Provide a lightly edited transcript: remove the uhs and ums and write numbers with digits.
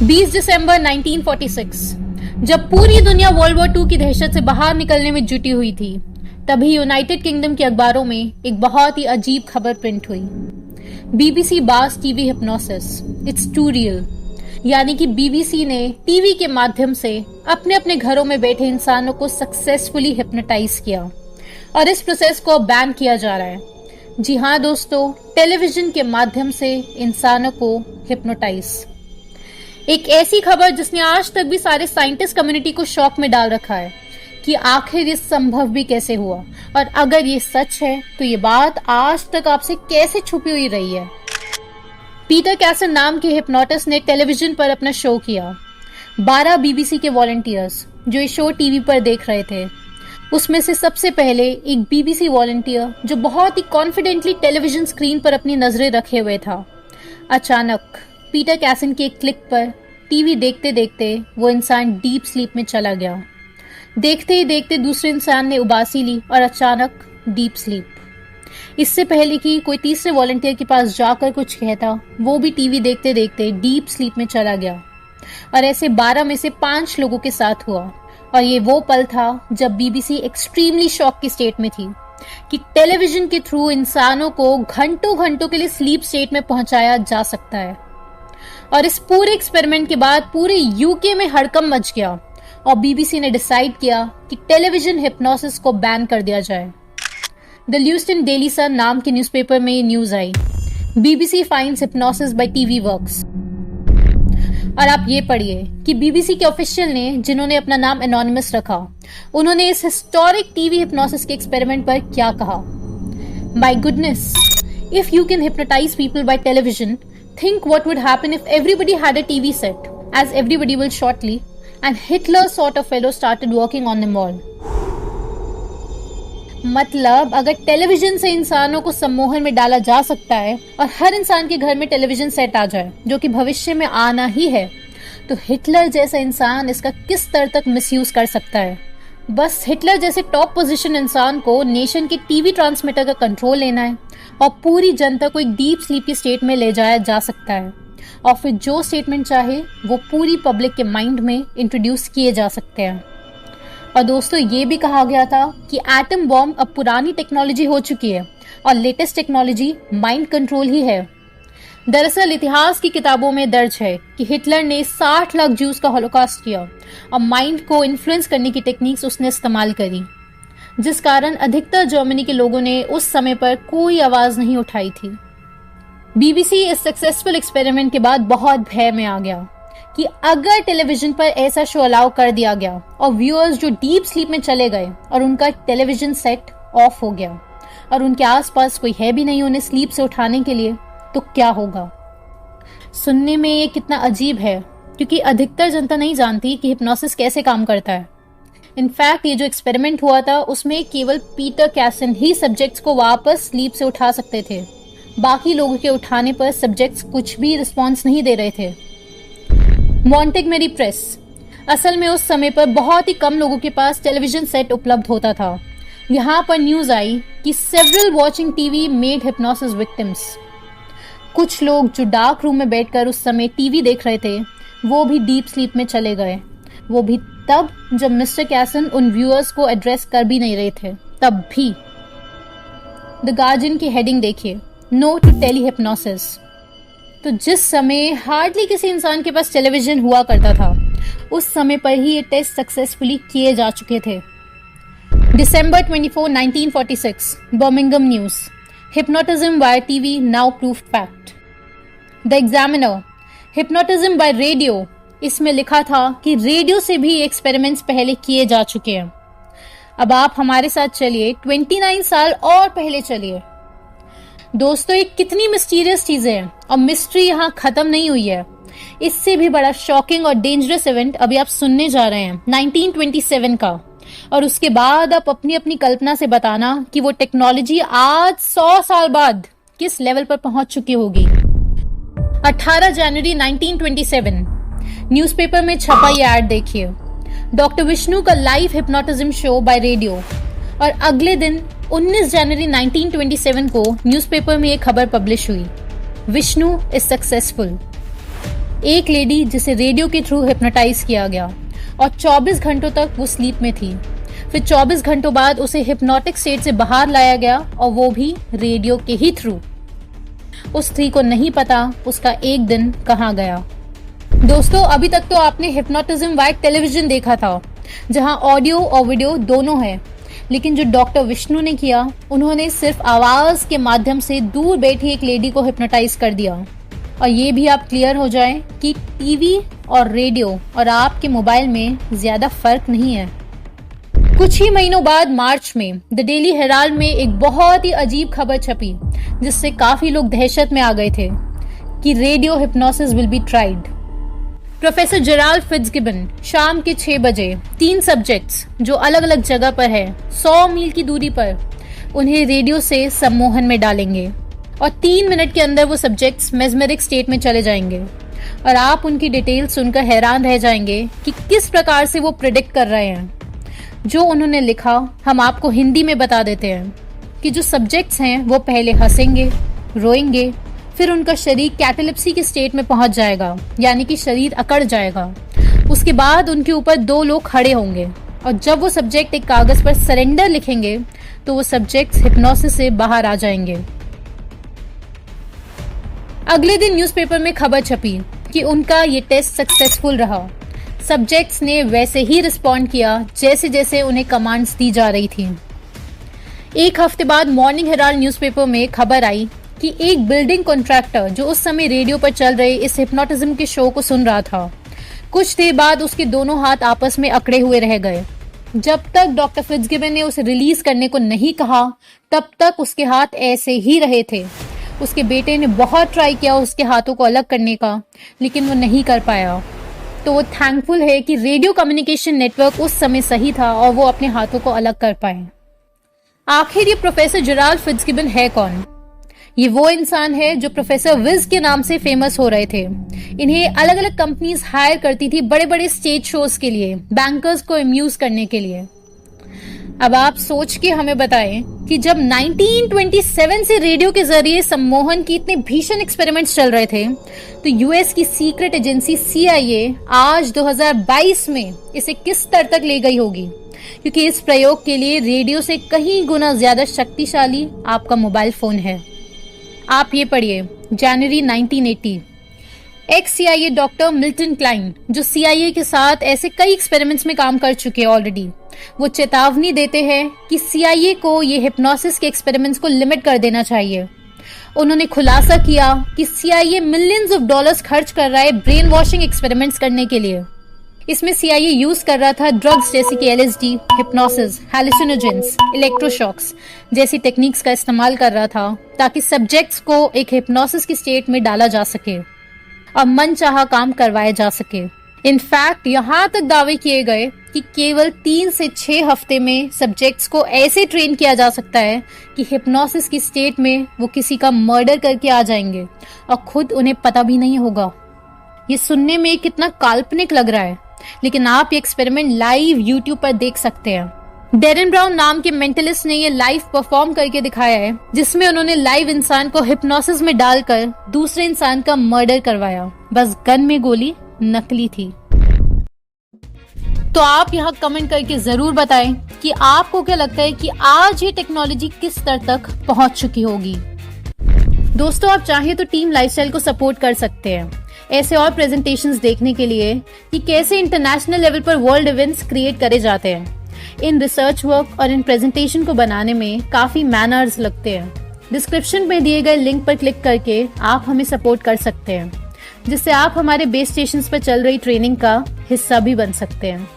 20 दिसंबर 1946, जब पूरी दुनिया वर्ल्ड वॉर 2 की दहशत से बाहर निकलने में जुटी हुई थी, तभी यूनाइटेड किंगडम के अखबारों में एक बहुत ही अजीब खबर प्रिंट हुई। बीबीसी बास TV hypnosis, it's too real. यानी कि बीबीसी ने टीवी के माध्यम से अपने अपने घरों में बैठे इंसानों को सक्सेसफुली हिप्नोटाइज किया और इस प्रोसेस को बैन किया जा रहा है। जी हाँ दोस्तों, टेलीविजन के माध्यम से इंसानों को हिप्नोटाइज। एक ऐसी खबर जिसने आज तक भी सारे साइंटिस्ट कम्युनिटी को शॉक में डाल रखा है कि आखिर ये संभव भी कैसे हुआ, और अगर ये सच है तो ये बात आज तक आपसे कैसे छुपी हुई रही है। पीटर कैसन नाम के हिप्नोटिस्ट ने टेलीविजन पर अपना शो किया। 12 बीबीसी के वॉलंटियर्स जो ये शो टीवी पर देख रहे थे, उसमें से सबसे पहले एक बीबीसी वॉलंटियर जो बहुत ही कॉन्फिडेंटली टेलीविजन स्क्रीन पर अपनी नजरें रखे हुए था, अचानक पीटर कैसन के एक क्लिक पर टीवी देखते देखते वो इंसान डीप स्लीप में चला गया। देखते ही देखते दूसरे इंसान ने उबासी ली और अचानक डीप स्लीप। इससे पहले कि कोई तीसरे वॉलंटियर के पास जाकर कुछ कहता, वो भी टीवी देखते देखते डीप स्लीप में चला गया। और ऐसे 12 में से 5 लोगों के साथ हुआ। और ये वो पल था जब बीबीसी एक्सट्रीमली शॉक की स्टेट में थी कि टेलीविजन के थ्रू इंसानों को घंटों घंटों के लिए स्लीप स्टेट में पहुंचाया जा सकता है। और इस पूरे एक्सपेरिमेंट के बाद पूरे यूके में हड़कंप मच गया और बीबीसी ने डिसाइड किया कि टेलीविजन हिप्नोसिस को बैन कर दिया जाए। द ल्यूस्टन डेली सन नाम के न्यूज़पेपर में ये न्यूज आई, BBC finds hypnosis by TV works. और आप ये पढ़िए कि बीबीसी के ऑफिशियल ने, जिन्होंने अपना नाम एनोनिमस रखा, उन्होंने इस हिस्टोरिक टीवी हिप्नोसिस के एक्सपेरिमेंट पर क्या कहा। My goodness, if you can hypnotise people by television, think what would happen if everybody had a TV set, as everybody will shortly, and Hitler sort of fellow started working on them all. मतलब अगर television से इंसानों को सम्मोहन में डाला जा सकता है और हर इंसान के घर में टेलीविजन सेट आ जाए, जो कि भविष्य में आना ही है, तो हिटलर जैसा इंसान इसका किस स्तर तक मिसयूज कर सकता है। बस हिटलर जैसे टॉप पोजीशन इंसान को नेशन के टीवी ट्रांसमीटर का कंट्रोल लेना है और पूरी जनता को एक डीप स्लीप की स्टेट में ले जाया जा सकता है, और फिर जो स्टेटमेंट चाहे वो पूरी पब्लिक के माइंड में इंट्रोड्यूस किए जा सकते हैं। और दोस्तों, ये भी कहा गया था कि एटम बॉम्ब अब पुरानी टेक्नोलॉजी हो चुकी है और लेटेस्ट टेक्नोलॉजी माइंड कंट्रोल ही है। दरअसल इतिहास की किताबों में दर्ज है कि हिटलर ने 60 लाख ज्यूज का हॉलोकॉस्ट किया और माइंड को इन्फ्लुएंस करने की टेक्निक्स उसने इस्तेमाल करी, जिस कारण अधिकतर जर्मनी के लोगों ने उस समय पर कोई आवाज नहीं उठाई थी। बीबीसी इस सक्सेसफुल एक्सपेरिमेंट के बाद बहुत भय में आ गया कि अगर टेलीविजन पर ऐसा शो अलाउ कर दिया गया और व्यूअर्स जो डीप स्लीप में चले गए और उनका टेलीविजन सेट ऑफ हो गया और उनके आसपास कोई है भी नहीं उन्हें स्लीप से उठाने के लिए, तो क्या होगा। सुनने में ये कितना अजीब है, क्योंकि अधिकतर जनता नहीं जानती कि हिप्नोसिस कैसे काम करता है। इनफैक्ट ये जो एक्सपेरिमेंट हुआ था उसमें केवल पीटर कैसन ही सब्जेक्ट्स को वापस स्लीप से उठा सकते थे। बाकी लोगों के उठाने पर सब्जेक्ट्स कुछ भी रिस्पॉन्स नहीं दे रहे थे। मॉन्टेगमेरी प्रेस, असल में उस समय पर बहुत ही कम लोगों के पास टेलीविजन सेट उपलब्ध होता था। यहाँ पर न्यूज आई कि several watching TV made hypnosis victims. कुछ लोग जो डार्क रूम में बैठकर उस समय टीवी देख रहे थे, वो भी डीप स्लीप में चले गए। वो भी तब जब मिस्टर कैसन उन व्यूअर्स को एड्रेस कर भी नहीं रहे थे, तब भी। द गार्जियन की हेडिंग देखिए, नो टू टेली हिप्नोसिस। तो जिस समय हार्डली किसी इंसान के पास टेलीविजन हुआ करता था, उस समय पर ही ये टेस्ट सक्सेसफुली किए जा चुके थे। December 24, 1946, Birmingham News. Hypnotism via TV now proved fact. The Examiner. Hypnotism by radio. इसमें लिखा था कि रेडियो से भी एक्सपेरिमेंट्स पहले किए जा चुके हैं। अब आप हमारे साथ चलिए 29 साल और पहले चलिए। दोस्तों, ये कितनी मिस्टीरियस चीजें हैं और मिस्ट्री यहाँ खत्म नहीं हुई है। इससे भी बड़ा शॉकिंग और डेंजरस इवेंट अभी आप सुनने जा रहे हैं 1927 का। और उसके बाद आप अपनी अपनी कल्पना से बताना कि वो टेक्नोलॉजी आज 100 साल बाद किस लेवल पर पहुंच चुकी होगी। 18 जनवरी 1927 न्यूज़पेपर में छपा ये ऐड देखिए, डॉक्टर विष्णु का live hypnotism show by radio. और अगले दिन 19 जनवरी 1927 को न्यूज़पेपर में एक खबर पब्लिश हुई, विष्णु इज सक्सेसफुल। एक लेडी जिसे रेडियो के थ्रू हिप्नोटाइज किया गया और 24 घंटों तक वो स्लीप में थी। फिर 24 घंटों बाद उसे हिप्नोटिक स्टेट से बाहर लाया गया और वो भी रेडियो के ही थ्रू। उस स्त्री को नहीं पता उसका एक दिन कहाँ गया। दोस्तों, अभी तक तो आपने हिप्नोटिज्म वाइट टेलीविजन देखा था, जहां ऑडियो और वीडियो दोनों है। लेकिन जो डॉक्टर विष्णु ने किया, उन्होंने सिर्फ आवाज के माध्यम से दूर बैठी एक लेडी को हिप्नोटाइज कर दिया। और ये भी आप क्लियर हो जाए कि टीवी और रेडियो और आपके मोबाइल में ज्यादा फर्क नहीं है। कुछ ही महीनों बाद मार्च में द डेली हेराल्ड में एक बहुत ही अजीब खबर छपी, जिससे काफी लोग दहशत में आ गए थे कि radio hypnosis will be tried. Professor Gerald Fitzgibbon शाम के 6 बजे 3 सब्जेक्ट्स जो अलग अलग जगह पर है, 100 मील की दूरी पर, उन्हें रेडियो से सम्मोहन में डालेंगे और 3 मिनट के अंदर वो सब्जेक्ट्स मेस्मेरिक स्टेट में चले जाएंगे। और आप उनकी डिटेल सुनकर हैरान रह जाएंगे कि किस प्रकार से वो प्रिडिक्ट कर रहे हैं। जो उन्होंने लिखा हम आपको हिंदी में बता देते हैं कि जो सब्जेक्ट्स हैं वो पहले हंसेंगे, रोएंगे, फिर उनका शरीर कैटेलिप्सी की स्टेट में पहुंच जाएगा, यानी कि शरीर अकड़ जाएगा। उसके बाद उनके ऊपर 2 लोग खड़े होंगे और जब वो सब्जेक्ट एक कागज पर सरेंडर लिखेंगे तो वो सब्जेक्ट्स हिप्नोसिस से बाहर आ जाएंगे। अगले दिन न्यूज़पेपर में खबर छपी कि उनका ये टेस्ट सक्सेसफुल रहा। सब्जेक्ट्स ने वैसे ही रिस्पॉन्ड किया जैसे जैसे उन्हें कमांड्स दी जा रही थी। एक हफ्ते बाद मॉर्निंग हेराल्ड न्यूज़पेपर में खबर आई कि एक बिल्डिंग कॉन्ट्रैक्टर जो उस समय रेडियो पर चल रहे इस हिप्नोटिज्म के शो को सुन रहा था, कुछ देर बाद उसके दोनों हाथ आपस में अकड़े हुए रह गए। जब तक डॉक्टर फिट्जगिबन ने उसे रिलीज करने को नहीं कहा, तब तक उसके हाथ ऐसे ही रहे थे। उसके बेटे ने बहुत ट्राई किया उसके हाथों को अलग करने का, लेकिन वो नहीं कर पाया। तो वो थैंकफुल है कि रेडियो कम्युनिकेशन नेटवर्क उस समय सही था और वो अपने हाथों को अलग कर पाए। आखिर ये प्रोफेसर जेराल्ड फिट्जगिबन है कौन? ये वो इंसान है जो प्रोफेसर विज के नाम से फेमस हो रहे थे। इन्हें अलग अलग कंपनीज हायर करती थी बड़े बड़े स्टेज शोज के लिए, बैंकर्स को अम्यूज करने के लिए। अब आप सोच के हमें बताएं कि जब 1927 से रेडियो के जरिए सम्मोहन की इतने भीषण एक्सपेरिमेंट्स चल रहे थे, तो यूएस की सीक्रेट एजेंसी CIA आज 2022 में इसे किस स्तर तक ले गई होगी, क्योंकि इस प्रयोग के लिए रेडियो से कहीं गुना ज्यादा शक्तिशाली आपका मोबाइल फोन है। आप ये पढ़िए, जनवरी 1980, ex CIA doctor Milton Kline, जो CIA के साथ ऐसे कई एक्सपेरिमेंट्स में काम कर चुके हैं ऑलरेडी, वो चेतावनी देते हैं कि CIA को ये हिप्नोसिस के एक्सपेरिमेंट्स को लिमिट कर देना चाहिए। उन्होंने खुलासा किया कि CIA मिलियंस ऑफ डॉलर्स खर्च कर रहा है ब्रेन वॉशिंग एक्सपेरिमेंट्स करने के लिए। इसमें CIA यूज कर रहा था ड्रग्स जैसे कि LSD, हिप्नोसिस, हैलुसिनोजेंस, इलेक्ट्रोशॉक्स जैसी टेक्निक्स का इस्तेमाल कर रहा था, ताकि सब्जेक्ट्स को एक हिप्नोसिस की स्टेट में डाला जा सके और मनचाहा काम करवाया जा सके। इनफैक्ट यहाँ तक दावे किए गए कि केवल 3 से 6 हफ्ते में सब्जेक्ट्स को ऐसे ट्रेन किया जा सकता है कि हिप्नोसिस की स्टेट में वो किसी का मर्डर करके आ जाएंगे और खुद उन्हें पता भी नहीं होगा। ये सुनने में कितना काल्पनिक लग रहा है, लेकिन आप ये एक्सपेरिमेंट लाइव यूट्यूब पर देख सकते हैं। डेरन ब्राउन नाम के मेंटलिस्ट ने ये लाइव परफॉर्म करके दिखाया है, जिसमें उन्होंने लाइव इंसान को हिप्नोसिस में डालकर दूसरे इंसान का मर्डर करवाया। बस गन में गोली नकली थी। तो आप यहाँ कमेंट करके जरूर बताएं कि आपको क्या लगता है कि आज ये टेक्नोलॉजी किस स्तर तक पहुंच चुकी होगी। दोस्तों, आप चाहें तो टीम लाइफस्टाइल को सपोर्ट कर सकते हैं ऐसे और प्रेजेंटेशंस देखने के लिए कि कैसे इंटरनेशनल लेवल पर वर्ल्ड इवेंट्स क्रिएट करे जाते हैं। इन रिसर्च वर्क और इन प्रेजेंटेशन को बनाने में काफी मैन आवर्स लगते हैं। डिस्क्रिप्शन में दिए गए लिंक पर क्लिक करके आप हमें सपोर्ट कर सकते हैं, जिससे आप हमारे बेस स्टेशंस पर चल रही ट्रेनिंग का हिस्सा भी बन सकते हैं।